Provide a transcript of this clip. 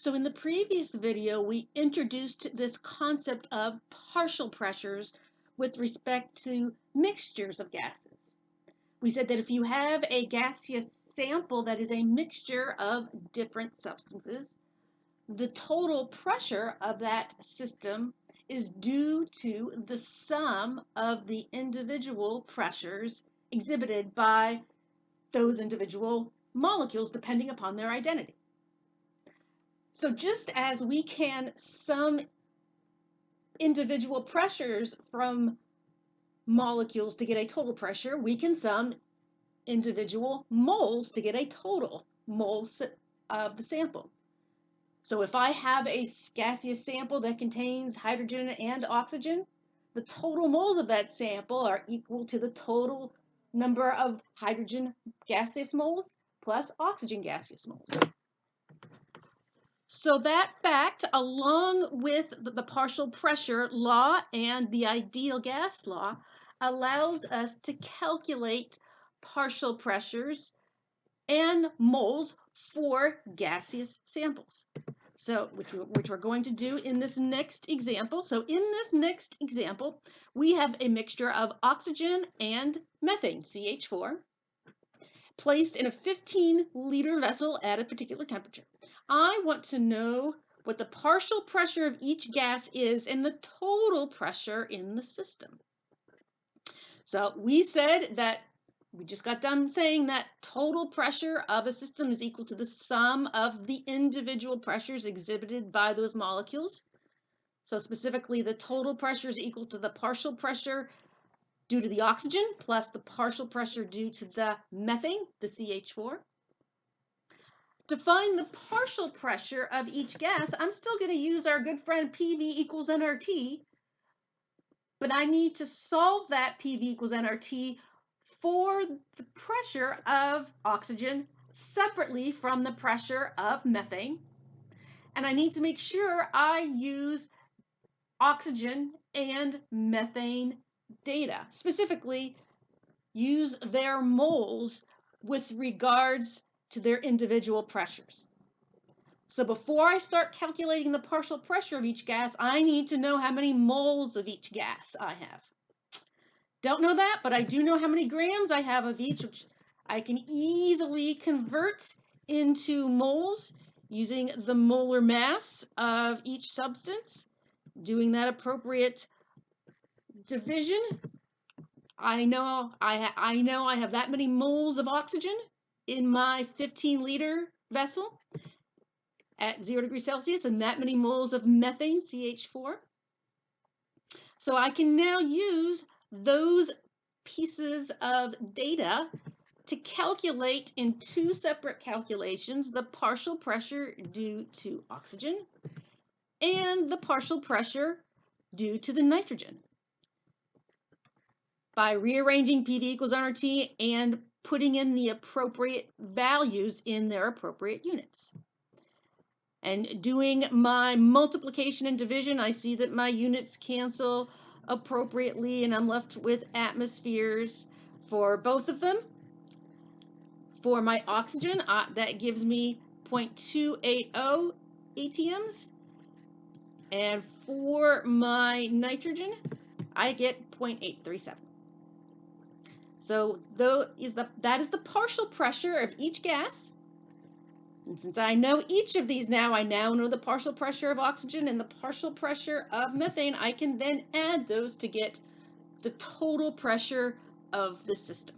So in the previous video, we introduced this concept of partial pressures with respect to mixtures of gases. We said that if you have a gaseous sample that is a mixture of different substances, the total pressure of that system is due to the sum of the individual pressures exhibited by those individual molecules depending upon their identity. So just as we can sum individual pressures from molecules to get a total pressure, we can sum individual moles to get a total moles of the sample. So if I have a gaseous sample that contains hydrogen and oxygen, the total moles of that sample are equal to the total number of hydrogen gaseous moles plus oxygen gaseous moles. So that fact, along with the partial pressure law and the ideal gas law, allows us to calculate partial pressures and moles for gaseous samples. So, which we're going to do in this next example. So in this next example, we have a mixture of oxygen and methane, CH4, placed in a 15-liter vessel at a particular temperature. I want to know what the partial pressure of each gas is and the total pressure in the system. So we said that we just got done saying that total pressure of a system is equal to the sum of the individual pressures exhibited by those molecules. So specifically, the total pressure is equal to the partial pressure due to the oxygen plus the partial pressure due to the methane, the CH4. To find the partial pressure of each gas, I'm still going to use our good friend PV equals nRT, but I need to solve that PV equals nRT for the pressure of oxygen separately from the pressure of methane. And I need to make sure I use oxygen and methane data, specifically use their moles with regards to their individual pressures. So before I start calculating the partial pressure of each gas, I need to know how many moles of each gas I have. Don't know that, but I do know how many grams I have of each, which I can easily convert into moles using the molar mass of each substance. Doing that appropriate division, I know I have that many moles of oxygen in my 15-liter vessel at 0 degrees Celsius and that many moles of methane, CH4. So I can now use those pieces of data to calculate in two separate calculations the partial pressure due to oxygen and the partial pressure due to the nitrogen by rearranging PV equals nRT and putting in the appropriate values in their appropriate units. And doing my multiplication and division, I see that my units cancel appropriately and I'm left with atmospheres for both of them. For my oxygen, that gives me 0.280 ATMs. And for my nitrogen, I get 0.837. So that is the partial pressure of each gas. And since I know each of these now, I now know the partial pressure of oxygen and the partial pressure of methane. I can then add those to get the total pressure of the system.